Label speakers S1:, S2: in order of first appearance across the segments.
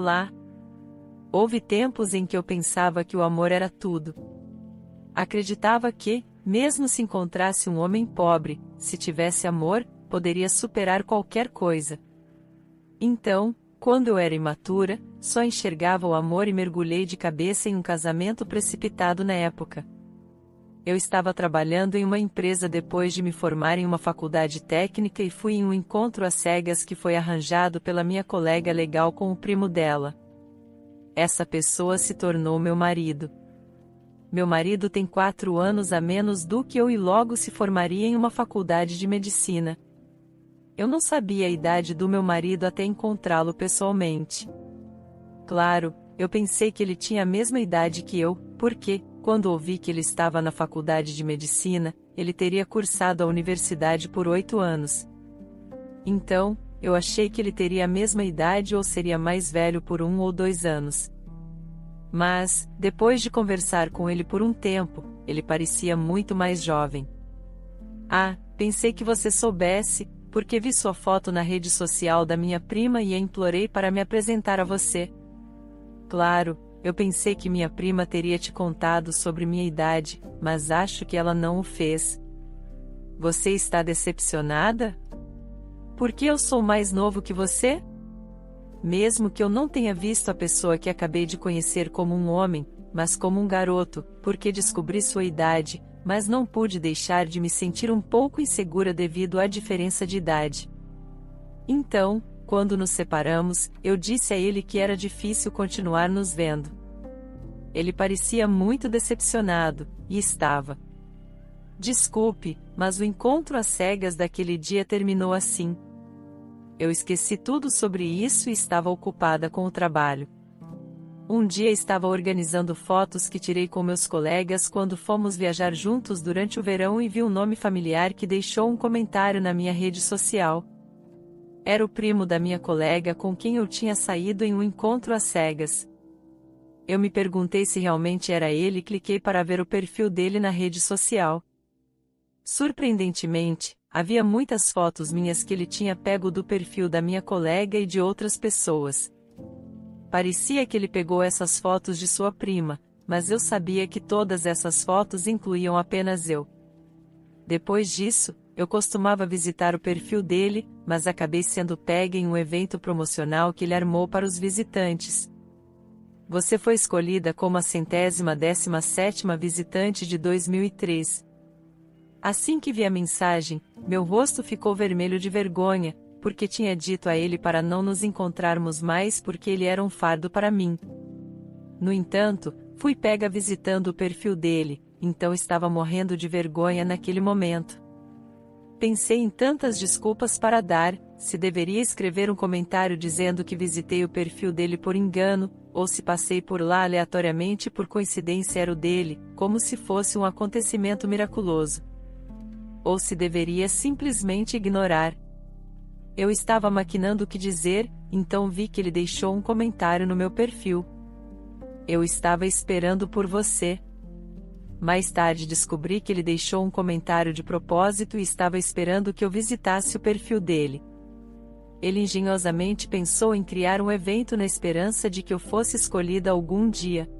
S1: Olá! Houve tempos em que eu pensava que o amor era tudo. Acreditava que, mesmo se encontrasse um homem pobre, se tivesse amor, poderia superar qualquer coisa. Então, quando eu era imatura, só enxergava o amor e mergulhei de cabeça em um casamento precipitado na época. Eu estava trabalhando em uma empresa depois de me formar em uma faculdade técnica e fui em um encontro às cegas que foi arranjado pela minha colega legal com o primo dela. Essa pessoa se tornou meu marido. Meu marido tem 4 anos a menos do que eu e logo se formaria em uma faculdade de medicina. Eu não sabia a idade do meu marido até encontrá-lo pessoalmente. Claro, eu pensei que ele tinha a mesma idade que eu, porque, quando ouvi que ele estava na faculdade de medicina, ele teria cursado a universidade por 8 anos. Então, eu achei que ele teria a mesma idade ou seria mais velho por 1 ou 2 anos. Mas, depois de conversar com ele por um tempo, ele parecia muito mais jovem. Ah, pensei que você soubesse, porque vi sua foto na rede social da minha prima e a implorei para me apresentar a você. Claro, eu pensei que minha prima teria te contado sobre minha idade, mas acho que ela não o fez. Você está decepcionada? Porque eu sou mais novo que você? Mesmo que eu não tenha visto a pessoa que acabei de conhecer como um homem, mas como um garoto, porque descobri sua idade, mas não pude deixar de me sentir um pouco insegura devido à diferença de idade. Então, quando nos separamos, eu disse a ele que era difícil continuar nos vendo. Ele parecia muito decepcionado, e estava. Desculpe, mas o encontro às cegas daquele dia terminou assim. Eu esqueci tudo sobre isso e estava ocupada com o trabalho. Um dia estava organizando fotos que tirei com meus colegas quando fomos viajar juntos durante o verão e vi um nome familiar que deixou um comentário na minha rede social. Era o primo da minha colega com quem eu tinha saído em um encontro às cegas. Eu me perguntei se realmente era ele e cliquei para ver o perfil dele na rede social. Surpreendentemente, havia muitas fotos minhas que ele tinha pego do perfil da minha colega e de outras pessoas. Parecia que ele pegou essas fotos de sua prima, mas eu sabia que todas essas fotos incluíam apenas eu. Depois disso, eu costumava visitar o perfil dele, mas acabei sendo pega em um evento promocional que ele armou para os visitantes. Você foi escolhida como a 117ª visitante de 2003. Assim que vi a mensagem, meu rosto ficou vermelho de vergonha, porque tinha dito a ele para não nos encontrarmos mais porque ele era um fardo para mim. No entanto, fui pega visitando o perfil dele, então estava morrendo de vergonha naquele momento. Pensei em tantas desculpas para dar, se deveria escrever um comentário dizendo que visitei o perfil dele por engano, ou se passei por lá aleatoriamente e por coincidência era o dele, como se fosse um acontecimento miraculoso. Ou se deveria simplesmente ignorar. Eu estava maquinando o que dizer, então vi que ele deixou um comentário no meu perfil. Eu estava esperando por você. Mais tarde descobri que ele deixou um comentário de propósito e estava esperando que eu visitasse o perfil dele. Ele engenhosamente pensou em criar um evento na esperança de que eu fosse escolhida algum dia.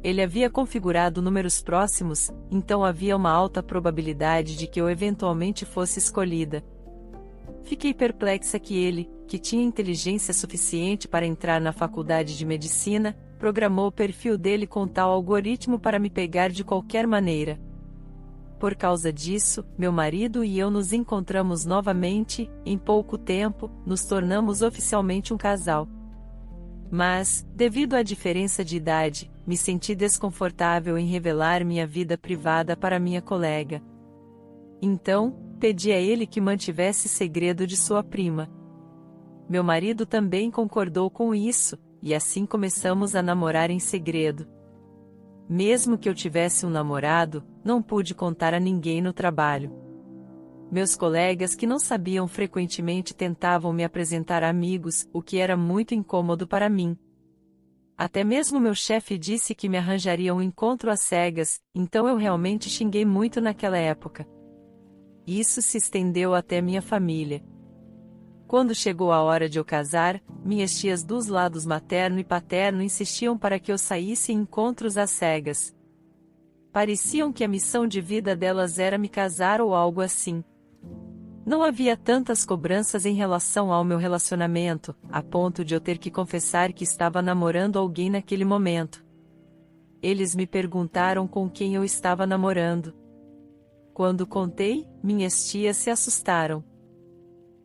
S1: Ele havia configurado números próximos, então havia uma alta probabilidade de que eu eventualmente fosse escolhida. Fiquei perplexa que ele, que tinha inteligência suficiente para entrar na faculdade de medicina, programou o perfil dele com tal algoritmo para me pegar de qualquer maneira. Por causa disso, meu marido e eu nos encontramos novamente, em pouco tempo, nos tornamos oficialmente um casal. Mas, devido à diferença de idade, me senti desconfortável em revelar minha vida privada para minha colega. Então, pedi a ele que mantivesse segredo de sua prima. Meu marido também concordou com isso, e assim começamos a namorar em segredo. Mesmo que eu tivesse um namorado, não pude contar a ninguém no trabalho. Meus colegas que não sabiam frequentemente tentavam me apresentar a amigos, o que era muito incômodo para mim. Até mesmo meu chefe disse que me arranjaria um encontro às cegas, então eu realmente xinguei muito naquela época. Isso se estendeu até minha família. Quando chegou a hora de eu casar, minhas tias dos lados materno e paterno insistiam para que eu saísse em encontros às cegas. Pareciam que a missão de vida delas era me casar ou algo assim. Não havia tantas cobranças em relação ao meu relacionamento, a ponto de eu ter que confessar que estava namorando alguém naquele momento. Eles me perguntaram com quem eu estava namorando. Quando contei, minhas tias se assustaram.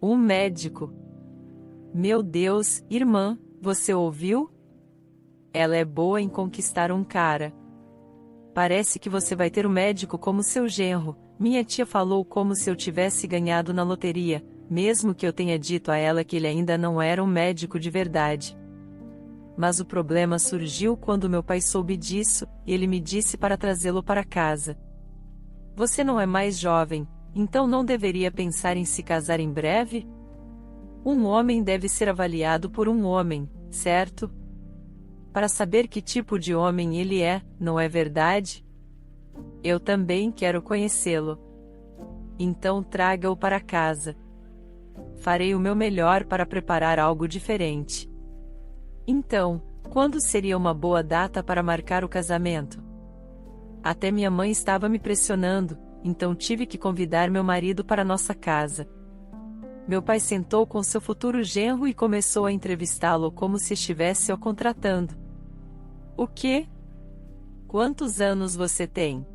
S1: Um médico. Meu Deus, irmã, você ouviu? Ela é boa em conquistar um cara. Parece que você vai ter um médico como seu genro. Minha tia falou como se eu tivesse ganhado na loteria, mesmo que eu tenha dito a ela que ele ainda não era um médico de verdade. Mas o problema surgiu quando meu pai soube disso, e ele me disse para trazê-lo para casa. Você não é mais jovem, então não deveria pensar em se casar em breve? Um homem deve ser avaliado por um homem, certo? Para saber que tipo de homem ele é, não é verdade? Eu também quero conhecê-lo. Então traga-o para casa. Farei o meu melhor para preparar algo diferente. Então, quando seria uma boa data para marcar o casamento? Até minha mãe estava me pressionando, então tive que convidar meu marido para nossa casa. Meu pai sentou com seu futuro genro e começou a entrevistá-lo como se estivesse o contratando. O quê? Quantos anos você tem?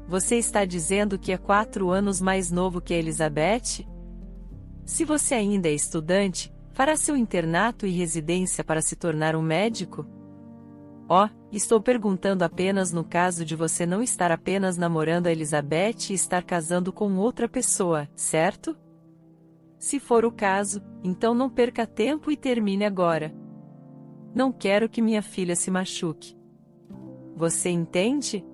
S1: Você está dizendo que é 4 anos mais novo que a Elizabeth? Se você ainda é estudante, fará seu internato e residência para se tornar um médico? Oh, estou perguntando apenas no caso de você não estar apenas namorando a Elizabeth e estar casando com outra pessoa, certo? Se for o caso, então não perca tempo e termine agora. Não quero que minha filha se machuque. Você entende?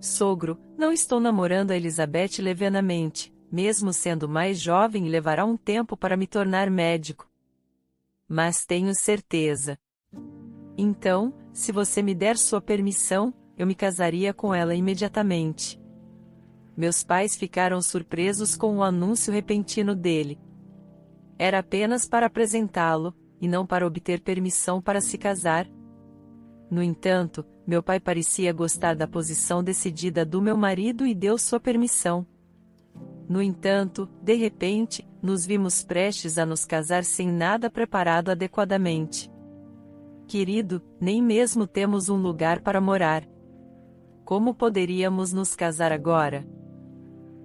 S1: Sogro, não estou namorando a Elizabeth levianamente, mesmo sendo mais jovem e levará um tempo para me tornar médico. Mas tenho certeza. Então, se você me der sua permissão, eu me casaria com ela imediatamente. Meus pais ficaram surpresos com o anúncio repentino dele. Era apenas para apresentá-lo, e não para obter permissão para se casar. No entanto, meu pai parecia gostar da posição decidida do meu marido e deu sua permissão. No entanto, de repente, nos vimos prestes a nos casar sem nada preparado adequadamente. Querido, nem mesmo temos um lugar para morar. Como poderíamos nos casar agora?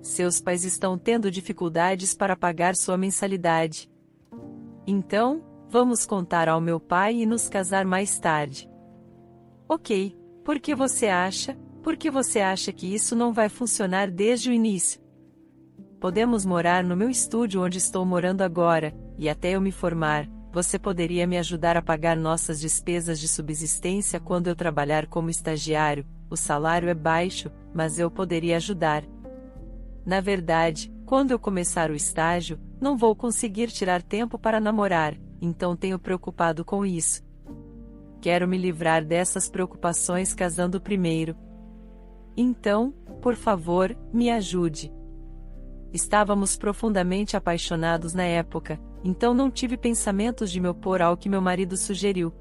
S1: Seus pais estão tendo dificuldades para pagar sua mensalidade. Então, vamos contar ao meu pai e nos casar mais tarde. Ok, por que você acha? Por que você acha que isso não vai funcionar desde o início? Podemos morar no meu estúdio onde estou morando agora, e até eu me formar, você poderia me ajudar a pagar nossas despesas de subsistência quando eu trabalhar como estagiário. O salário é baixo, mas eu poderia ajudar. Na verdade, quando eu começar o estágio, não vou conseguir tirar tempo para namorar, então tenho preocupado com isso. Quero me livrar dessas preocupações casando primeiro. Então, por favor, me ajude. Estávamos profundamente apaixonados na época, então não tive pensamentos de me opor ao que meu marido sugeriu.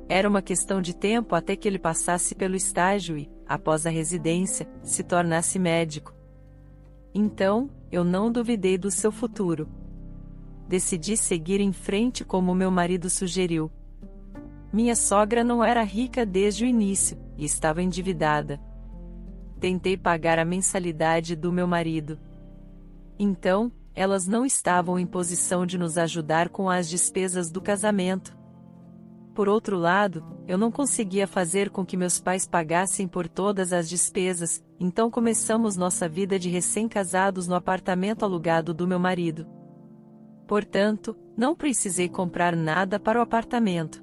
S1: Era uma questão de tempo até que ele passasse pelo estágio e, após a residência, se tornasse médico. Então, eu não duvidei do seu futuro. Decidi seguir em frente como meu marido sugeriu. Minha sogra não era rica desde o início, e estava endividada. Tentei pagar a mensalidade do meu marido. Então, elas não estavam em posição de nos ajudar com as despesas do casamento. Por outro lado, eu não conseguia fazer com que meus pais pagassem por todas as despesas, então começamos nossa vida de recém-casados no apartamento alugado do meu marido. Portanto, não precisei comprar nada para o apartamento.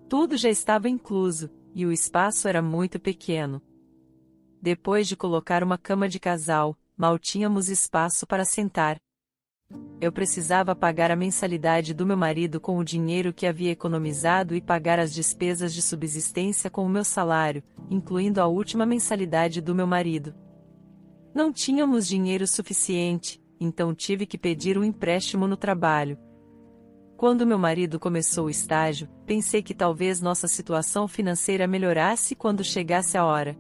S1: Tudo já estava incluso, e o espaço era muito pequeno. Depois de colocar uma cama de casal, mal tínhamos espaço para sentar. Eu precisava pagar a mensalidade do meu marido com o dinheiro que havia economizado e pagar as despesas de subsistência com o meu salário, incluindo a última mensalidade do meu marido. Não tínhamos dinheiro suficiente, então tive que pedir um empréstimo no trabalho. Quando meu marido começou o estágio, pensei que talvez nossa situação financeira melhorasse quando chegasse a hora.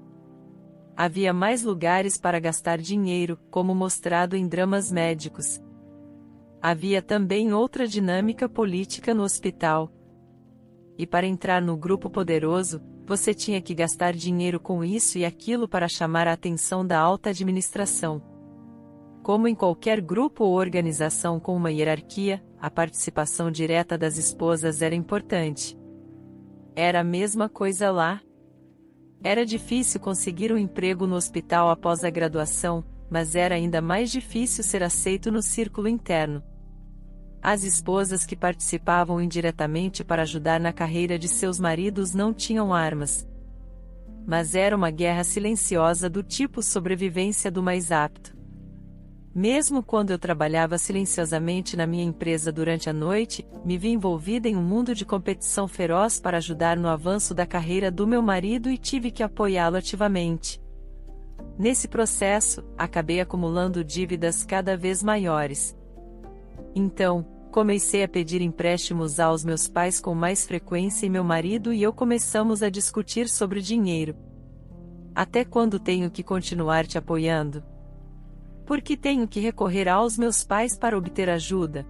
S1: Havia mais lugares para gastar dinheiro, como mostrado em dramas médicos. Havia também outra dinâmica política no hospital. E para entrar no grupo poderoso, você tinha que gastar dinheiro com isso e aquilo para chamar a atenção da alta administração. Como em qualquer grupo ou organização com uma hierarquia, a participação direta das esposas era importante. Era a mesma coisa lá. Era difícil conseguir um emprego no hospital após a graduação, mas era ainda mais difícil ser aceito no círculo interno. As esposas que participavam indiretamente para ajudar na carreira de seus maridos não tinham armas. Mas era uma guerra silenciosa do tipo sobrevivência do mais apto. Mesmo quando eu trabalhava silenciosamente na minha empresa durante a noite, me vi envolvida em um mundo de competição feroz para ajudar no avanço da carreira do meu marido e tive que apoiá-lo ativamente. Nesse processo, acabei acumulando dívidas cada vez maiores. Então, comecei a pedir empréstimos aos meus pais com mais frequência e meu marido e eu começamos a discutir sobre dinheiro. Até quando tenho que continuar te apoiando? Por que tenho que recorrer aos meus pais para obter ajuda?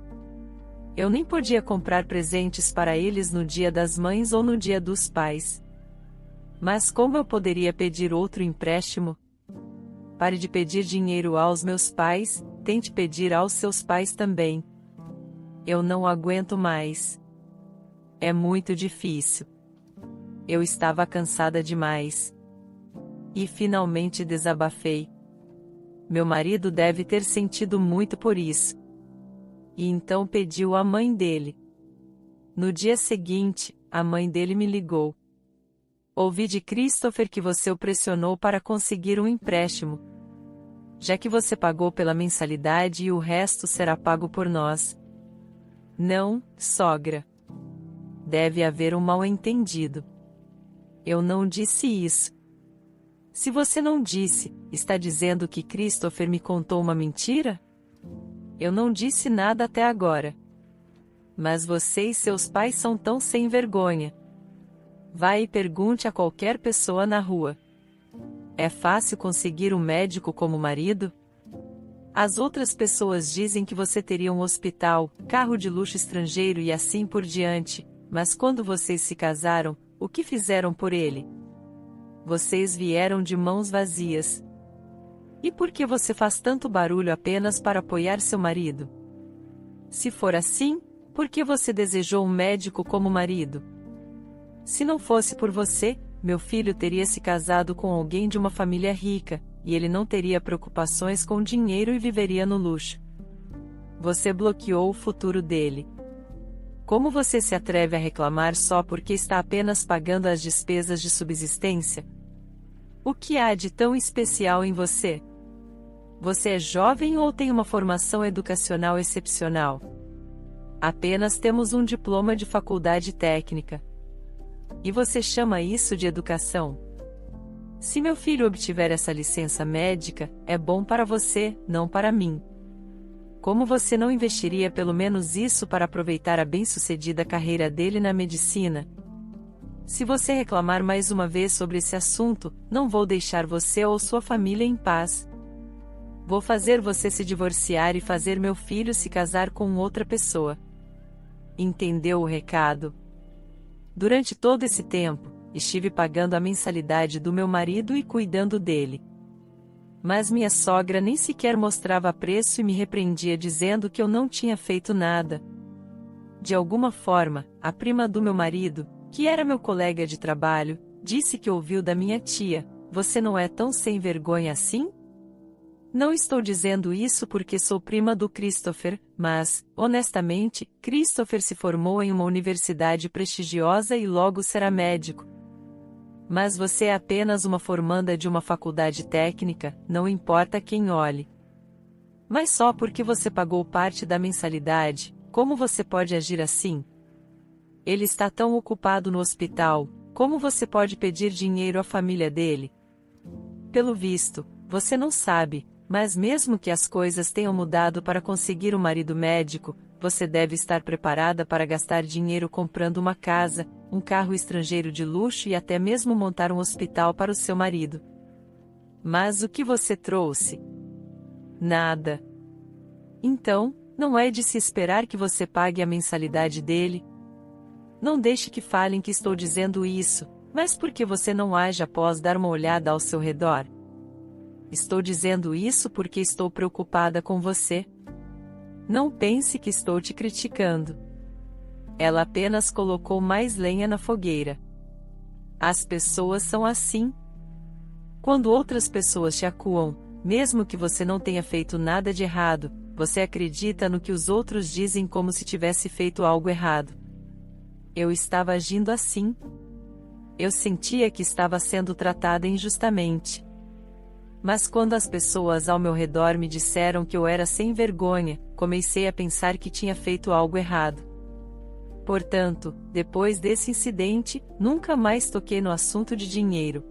S1: Eu nem podia comprar presentes para eles no Dia das Mães ou no Dia dos Pais. Mas como eu poderia pedir outro empréstimo? Pare de pedir dinheiro aos meus pais, tente pedir aos seus pais também. Eu não aguento mais. É muito difícil. Eu estava cansada demais. E finalmente desabafei. Meu marido deve ter sentido muito por isso. E então pediu à mãe dele. No dia seguinte, a mãe dele me ligou. Ouvi de Christopher que você o pressionou para conseguir um empréstimo. Já que você pagou pela mensalidade e o resto será pago por nós. Não, sogra. Deve haver um mal-entendido. Eu não disse isso. Se você não disse, está dizendo que Christopher me contou uma mentira? Eu não disse nada até agora. Mas você e seus pais são tão sem vergonha. Vá e pergunte a qualquer pessoa na rua. É fácil conseguir um médico como marido? As outras pessoas dizem que você teria um hospital, carro de luxo estrangeiro e assim por diante, mas quando vocês se casaram, o que fizeram por ele? Vocês vieram de mãos vazias. E por que você faz tanto barulho apenas para apoiar seu marido? Se for assim, por que você desejou um médico como marido? Se não fosse por você, meu filho teria se casado com alguém de uma família rica, e ele não teria preocupações com dinheiro e viveria no luxo. Você bloqueou o futuro dele. Como você se atreve a reclamar só porque está apenas pagando as despesas de subsistência? O que há de tão especial em você? Você é jovem ou tem uma formação educacional excepcional? Apenas temos um diploma de faculdade técnica. E você chama isso de educação? Se meu filho obtiver essa licença médica, é bom para você, não para mim. Como você não investiria pelo menos isso para aproveitar a bem-sucedida carreira dele na medicina? Se você reclamar mais uma vez sobre esse assunto, não vou deixar você ou sua família em paz. Vou fazer você se divorciar e fazer meu filho se casar com outra pessoa. Entendeu o recado? Durante todo esse tempo, estive pagando a mensalidade do meu marido e cuidando dele. Mas minha sogra nem sequer mostrava apreço e me repreendia dizendo que eu não tinha feito nada. De alguma forma, a prima do meu marido, que era meu colega de trabalho, disse que ouviu da minha tia: "Você não é tão sem vergonha assim?" Não estou dizendo isso porque sou prima do Christopher, mas, honestamente, Christopher se formou em uma universidade prestigiosa e logo será médico. Mas você é apenas uma formanda de uma faculdade técnica, não importa quem olhe. Mas só porque você pagou parte da mensalidade, como você pode agir assim? Ele está tão ocupado no hospital, como você pode pedir dinheiro à família dele? Pelo visto, você não sabe, Mas mesmo que as coisas tenham mudado para conseguir um marido médico, você deve estar preparada para gastar dinheiro comprando uma casa, um carro estrangeiro de luxo e até mesmo montar um hospital para o seu marido. Mas o que você trouxe? Nada. Então, não é de se esperar que você pague a mensalidade dele? Não deixe que falem que estou dizendo isso, mas por que você não age após dar uma olhada ao seu redor? Estou dizendo isso porque estou preocupada com você. Não pense que estou te criticando. Ela apenas colocou mais lenha na fogueira. As pessoas são assim. Quando outras pessoas te acuam, mesmo que você não tenha feito nada de errado, você acredita no que os outros dizem como se tivesse feito algo errado. Eu estava agindo assim. Eu sentia que estava sendo tratada injustamente. Mas quando as pessoas ao meu redor me disseram que eu era sem vergonha, comecei a pensar que tinha feito algo errado. Portanto, depois desse incidente, nunca mais toquei no assunto de dinheiro.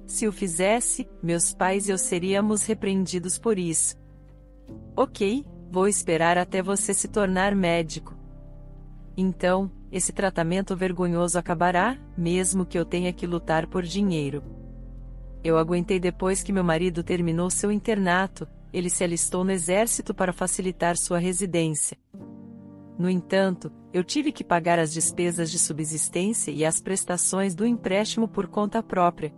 S1: Se o fizesse, meus pais e eu seríamos repreendidos por isso. Ok, vou esperar até você se tornar médico. Então, esse tratamento vergonhoso acabará, mesmo que eu tenha que lutar por dinheiro. Eu aguentei depois que meu marido terminou seu internato, ele se alistou no exército para facilitar sua residência. No entanto, eu tive que pagar as despesas de subsistência e as prestações do empréstimo por conta própria.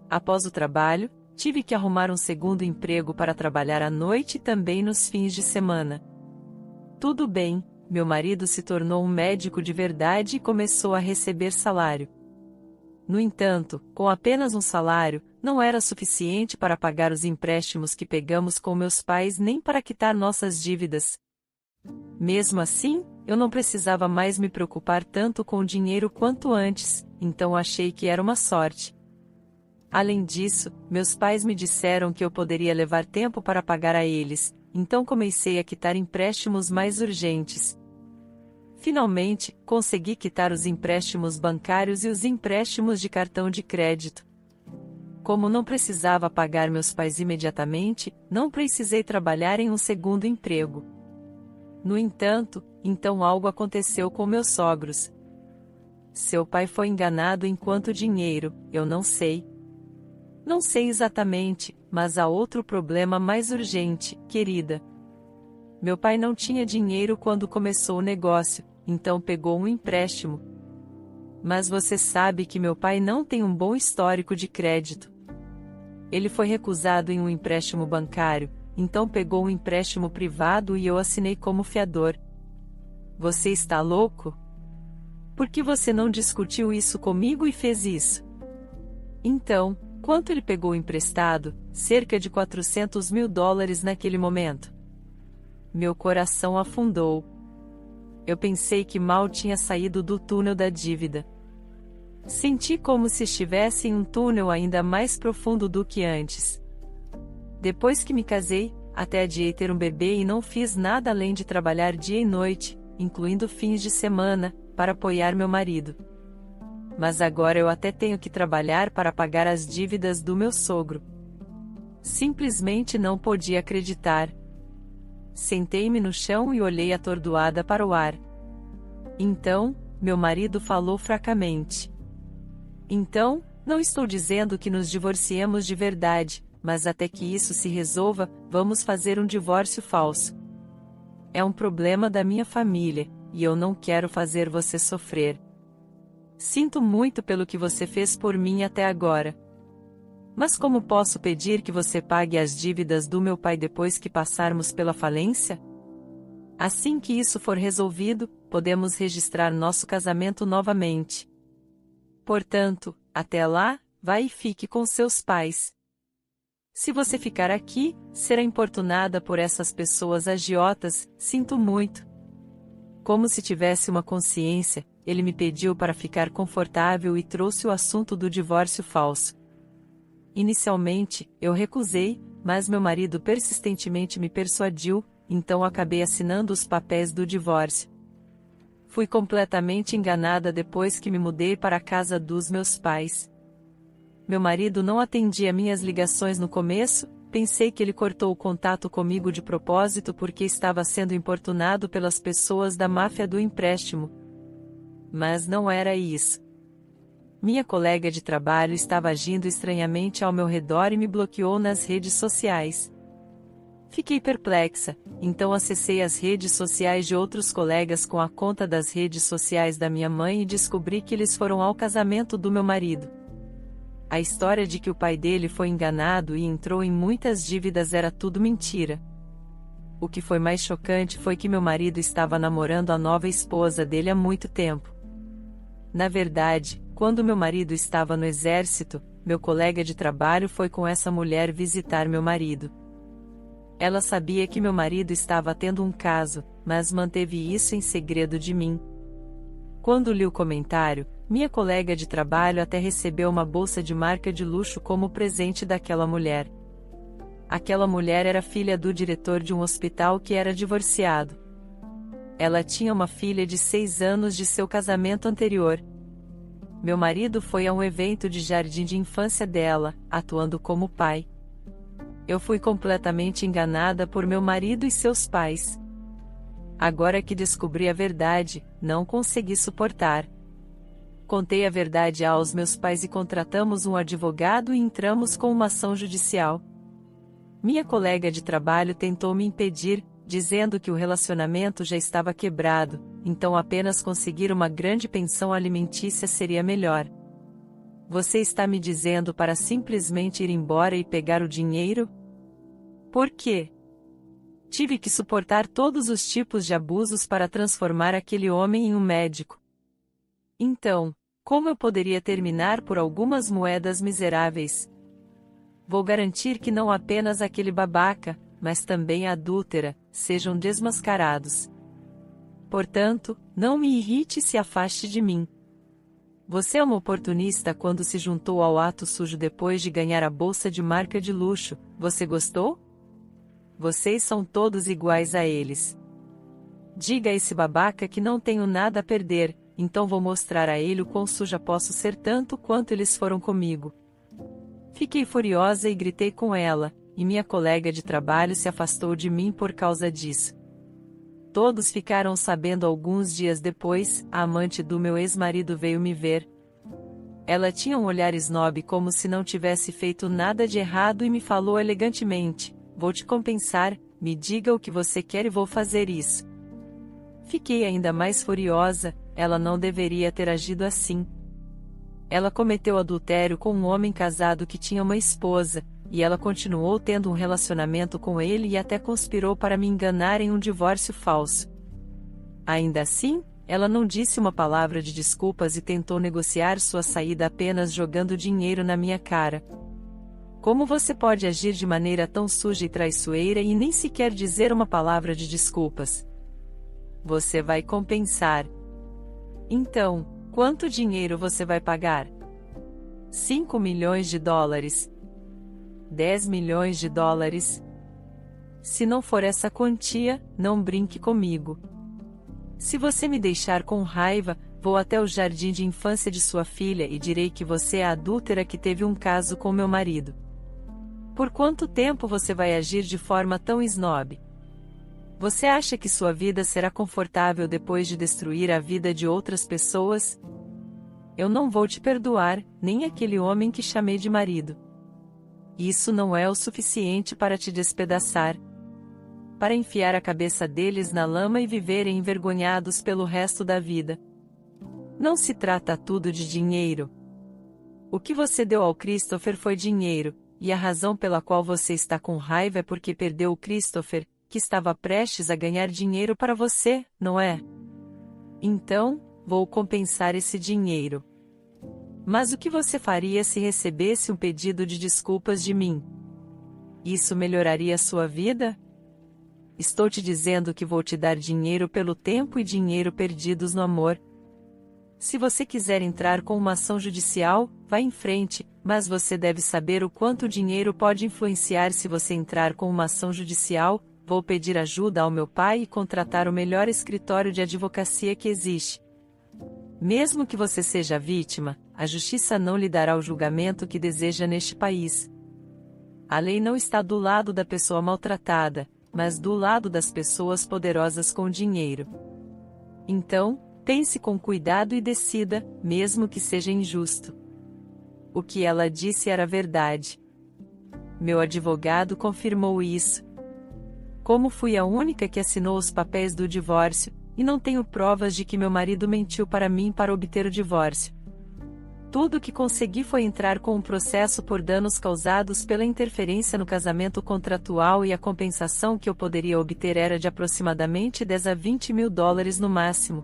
S1: Após o trabalho, tive que arrumar um segundo emprego para trabalhar à noite e também nos fins de semana. Tudo bem, meu marido se tornou um médico de verdade e começou a receber salário. No entanto, com apenas um salário, não era suficiente para pagar os empréstimos que pegamos com meus pais nem para quitar nossas dívidas. Mesmo assim, eu não precisava mais me preocupar tanto com o dinheiro quanto antes, então achei que era uma sorte. Além disso, meus pais me disseram que eu poderia levar tempo para pagar a eles, então comecei a quitar empréstimos mais urgentes. Finalmente, consegui quitar os empréstimos bancários e os empréstimos de cartão de crédito. Como não precisava pagar meus pais imediatamente, não precisei trabalhar em um segundo emprego. No entanto, então algo aconteceu com meus sogros. Seu pai foi enganado em quanto dinheiro, eu não sei. Não sei exatamente, mas há outro problema mais urgente, querida. Meu pai não tinha dinheiro quando começou o negócio, então pegou um empréstimo. Mas você sabe que meu pai não tem um bom histórico de crédito. Ele foi recusado em um empréstimo bancário, então pegou um empréstimo privado e eu assinei como fiador. Você está louco? Por que você não discutiu isso comigo e fez isso? Então, quanto ele pegou emprestado? Cerca de $400.000 naquele momento. Meu coração afundou. Eu pensei que mal tinha saído do túnel da dívida. Senti como se estivesse em um túnel ainda mais profundo do que antes. Depois que me casei, até adiei ter um bebê e não fiz nada além de trabalhar dia e noite, incluindo fins de semana, para apoiar meu marido. Mas agora eu até tenho que trabalhar para pagar as dívidas do meu sogro. Simplesmente não podia acreditar. Sentei-me no chão e olhei atordoada para o ar. Então, meu marido falou fracamente. Então, não estou dizendo que nos divorciemos de verdade, mas até que isso se resolva, vamos fazer um divórcio falso. É um problema da minha família, e eu não quero fazer você sofrer. Sinto muito pelo que você fez por mim até agora. Mas como posso pedir que você pague as dívidas do meu pai depois que passarmos pela falência? Assim que isso for resolvido, podemos registrar nosso casamento novamente. Portanto, até lá, vá e fique com seus pais. Se você ficar aqui, será importunada por essas pessoas agiotas, sinto muito. Como se tivesse uma consciência, ele me pediu para ficar confortável e trouxe o assunto do divórcio falso. Inicialmente, eu recusei, mas meu marido persistentemente me persuadiu, então acabei assinando os papéis do divórcio. Fui completamente enganada depois que me mudei para a casa dos meus pais. Meu marido não atendia minhas ligações no começo, pensei que ele cortou o contato comigo de propósito porque estava sendo importunado pelas pessoas da máfia do empréstimo. Mas não era isso. Minha colega de trabalho estava agindo estranhamente ao meu redor e me bloqueou nas redes sociais. Fiquei perplexa, então acessei as redes sociais de outros colegas com a conta das redes sociais da minha mãe e descobri que eles foram ao casamento do meu marido. A história de que o pai dele foi enganado e entrou em muitas dívidas era tudo mentira. O que foi mais chocante foi que meu marido estava namorando a nova esposa dele há muito tempo. Na verdade, quando meu marido estava no exército, meu colega de trabalho foi com essa mulher visitar meu marido. Ela sabia que meu marido estava tendo um caso, mas manteve isso em segredo de mim. Quando li o comentário, minha colega de trabalho até recebeu uma bolsa de marca de luxo como presente daquela mulher. Aquela mulher era filha do diretor de um hospital que era divorciado. Ela tinha uma filha de 6 anos de seu casamento anterior. Meu marido foi a um evento de jardim de infância dela, atuando como pai. Eu fui completamente enganada por meu marido e seus pais. Agora que descobri a verdade, não consegui suportar. Contei a verdade aos meus pais e contratamos um advogado e entramos com uma ação judicial. Minha colega de trabalho tentou me impedir, dizendo que o relacionamento já estava quebrado, então apenas conseguir uma grande pensão alimentícia seria melhor. Você está me dizendo para simplesmente ir embora e pegar o dinheiro? Por quê? Tive que suportar todos os tipos de abusos para transformar aquele homem em um médico. Então, como eu poderia terminar por algumas moedas miseráveis? Vou garantir que não apenas aquele babaca, mas também a adúltera, sejam desmascarados. Portanto, não me irrite e se afaste de mim. Você é uma oportunista quando se juntou ao ato sujo depois de ganhar a bolsa de marca de luxo, você gostou? Vocês são todos iguais a eles. Diga a esse babaca que não tenho nada a perder, então vou mostrar a ele o quão suja posso ser tanto quanto eles foram comigo. Fiquei furiosa e gritei com ela, e minha colega de trabalho se afastou de mim por causa disso. Todos ficaram sabendo alguns dias depois, a amante do meu ex-marido veio me ver. Ela tinha um olhar snob como se não tivesse feito nada de errado e me falou elegantemente: vou te compensar, me diga o que você quer e vou fazer isso. Fiquei ainda mais furiosa, ela não deveria ter agido assim. Ela cometeu adultério com um homem casado que tinha uma esposa, e ela continuou tendo um relacionamento com ele e até conspirou para me enganar em um divórcio falso. Ainda assim, ela não disse uma palavra de desculpas e tentou negociar sua saída apenas jogando dinheiro na minha cara. Como você pode agir de maneira tão suja e traiçoeira e nem sequer dizer uma palavra de desculpas? Você vai compensar. Então, quanto dinheiro você vai pagar? 5 milhões de dólares? 10 milhões de dólares? Se não for essa quantia, não brinque comigo. Se você me deixar com raiva, vou até o jardim de infância de sua filha e direi que você é a adúltera que teve um caso com meu marido. Por quanto tempo você vai agir de forma tão snob? Você acha que sua vida será confortável depois de destruir a vida de outras pessoas? Eu não vou te perdoar, nem aquele homem que chamei de marido. Isso não é o suficiente para te despedaçar. Para enfiar a cabeça deles na lama e viverem envergonhados pelo resto da vida. Não se trata tudo de dinheiro. O que você deu ao Christopher foi dinheiro, e a razão pela qual você está com raiva é porque perdeu o Christopher, que estava prestes a ganhar dinheiro para você, não é? Então, vou compensar esse dinheiro. Mas o que você faria se recebesse um pedido de desculpas de mim? Isso melhoraria sua vida? Estou te dizendo que vou te dar dinheiro pelo tempo e dinheiro perdidos no amor. Se você quiser entrar com uma ação judicial, vá em frente, mas você deve saber o quanto o dinheiro pode influenciar se você entrar com uma ação judicial. Vou pedir ajuda ao meu pai e contratar o melhor escritório de advocacia que existe. Mesmo que você seja vítima, a justiça não lhe dará o julgamento que deseja neste país. A lei não está do lado da pessoa maltratada, mas do lado das pessoas poderosas com dinheiro. Então, pense com cuidado e decida, mesmo que seja injusto. O que ela disse era verdade. Meu advogado confirmou isso. Como fui a única que assinou os papéis do divórcio, e não tenho provas de que meu marido mentiu para mim para obter o divórcio. Tudo o que consegui foi entrar com um processo por danos causados pela interferência no casamento contratual e a compensação que eu poderia obter era de aproximadamente 10 a 20 mil dólares no máximo.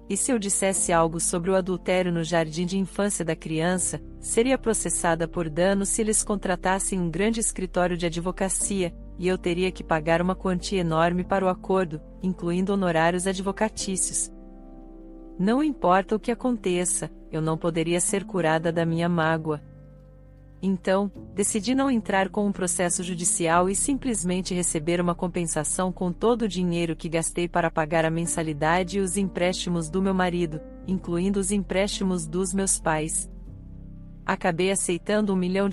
S1: E se eu dissesse algo sobre o adultério no jardim de infância da criança, seria processada por danos se eles contratassem um grande escritório de advocacia, e eu teria que pagar uma quantia enorme para o acordo, incluindo honorários advocatícios. Não importa o que aconteça, eu não poderia ser curada da minha mágoa. Então, decidi não entrar com um processo judicial e simplesmente receber uma compensação com todo o dinheiro que gastei para pagar a mensalidade e os empréstimos do meu marido, incluindo os empréstimos dos meus pais. Acabei aceitando $1 milhão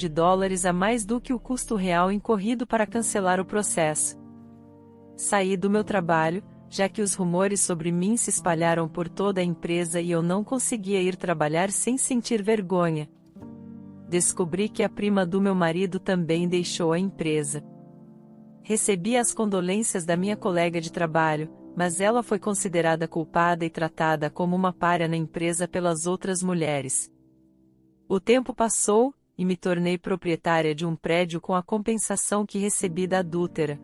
S1: a mais do que o custo real incorrido para cancelar o processo. Saí do meu trabalho, já que os rumores sobre mim se espalharam por toda a empresa e eu não conseguia ir trabalhar sem sentir vergonha. Descobri que a prima do meu marido também deixou a empresa. Recebi as condolências da minha colega de trabalho, mas ela foi considerada culpada e tratada como uma pária na empresa pelas outras mulheres. O tempo passou, e me tornei proprietária de um prédio com a compensação que recebi da adúltera.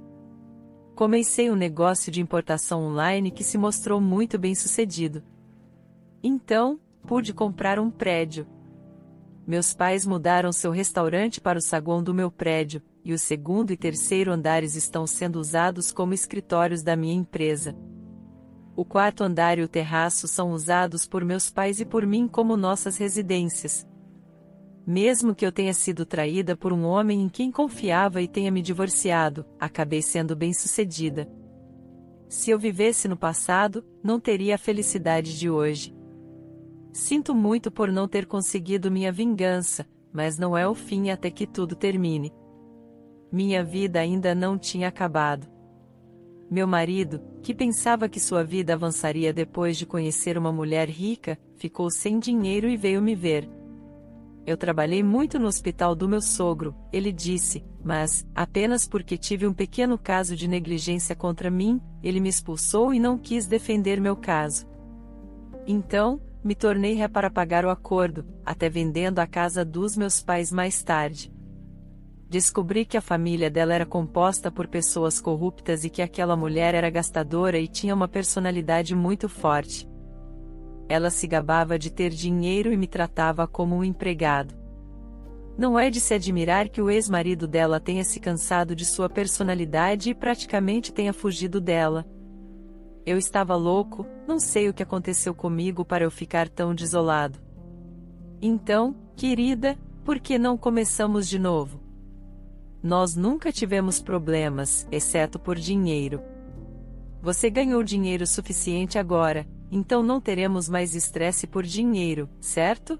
S1: Comecei um negócio de importação online que se mostrou muito bem-sucedido. Então, pude comprar um prédio. Meus pais mudaram seu restaurante para o saguão do meu prédio, e o segundo e terceiro andares estão sendo usados como escritórios da minha empresa. O quarto andar e o terraço são usados por meus pais e por mim como nossas residências. Mesmo que eu tenha sido traída por um homem em quem confiava e tenha me divorciado, acabei sendo bem-sucedida. Se eu vivesse no passado, não teria a felicidade de hoje. Sinto muito por não ter conseguido minha vingança, mas não é o fim até que tudo termine. Minha vida ainda não tinha acabado. Meu marido, que pensava que sua vida avançaria depois de conhecer uma mulher rica, ficou sem dinheiro e veio me ver. Eu trabalhei muito no hospital do meu sogro, ele disse, mas, apenas porque tive um pequeno caso de negligência contra mim, ele me expulsou e não quis defender meu caso. Então, me tornei ré para pagar o acordo, até vendendo a casa dos meus pais mais tarde. Descobri que a família dela era composta por pessoas corruptas e que aquela mulher era gastadora e tinha uma personalidade muito forte. Ela se gabava de ter dinheiro e me tratava como um empregado. Não é de se admirar que o ex-marido dela tenha se cansado de sua personalidade e praticamente tenha fugido dela. Eu estava louco, não sei o que aconteceu comigo para eu ficar tão desolado. Então, querida, por que não começamos de novo? Nós nunca tivemos problemas, exceto por dinheiro. Você ganhou dinheiro suficiente agora, então não teremos mais estresse por dinheiro, certo?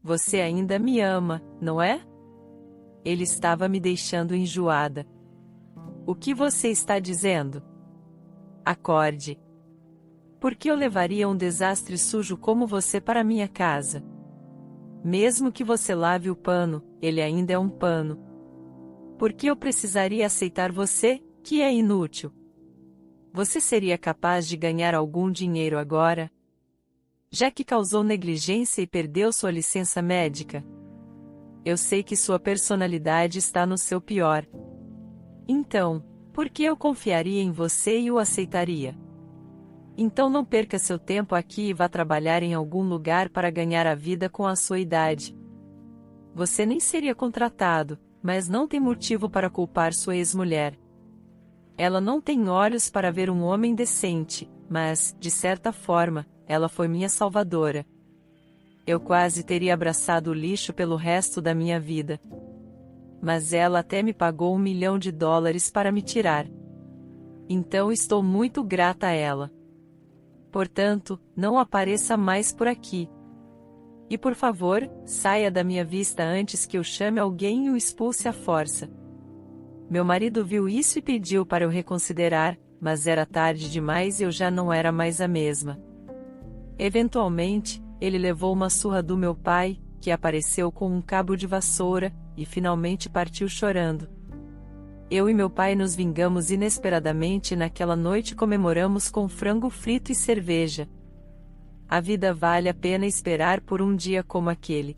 S1: Você ainda me ama, não é? Ele estava me deixando enjoada. O que você está dizendo? Acorde. Por que eu levaria um desastre sujo como você para minha casa? Mesmo que você lave o pano, ele ainda é um pano. Por que eu precisaria aceitar você, que é inútil? Você seria capaz de ganhar algum dinheiro agora? Já que causou negligência e perdeu sua licença médica? Eu sei que sua personalidade está no seu pior. Então, por que eu confiaria em você e o aceitaria? Então não perca seu tempo aqui e vá trabalhar em algum lugar para ganhar a vida com a sua idade. Você nem seria contratado, mas não tem motivo para culpar sua ex-mulher. Ela não tem olhos para ver um homem decente, mas, de certa forma, ela foi minha salvadora. Eu quase teria abraçado o lixo pelo resto da minha vida. Mas ela até me pagou $1 milhão para me tirar. Então estou muito grata a ela. Portanto, não apareça mais por aqui. E por favor, saia da minha vista antes que eu chame alguém e o expulse à força. Meu marido viu isso e pediu para eu reconsiderar, mas era tarde demais e eu já não era mais a mesma. Eventualmente, ele levou uma surra do meu pai, que apareceu com um cabo de vassoura, e finalmente partiu chorando. Eu e meu pai nos vingamos inesperadamente e naquela noite comemoramos com frango frito e cerveja. A vida vale a pena esperar por um dia como aquele.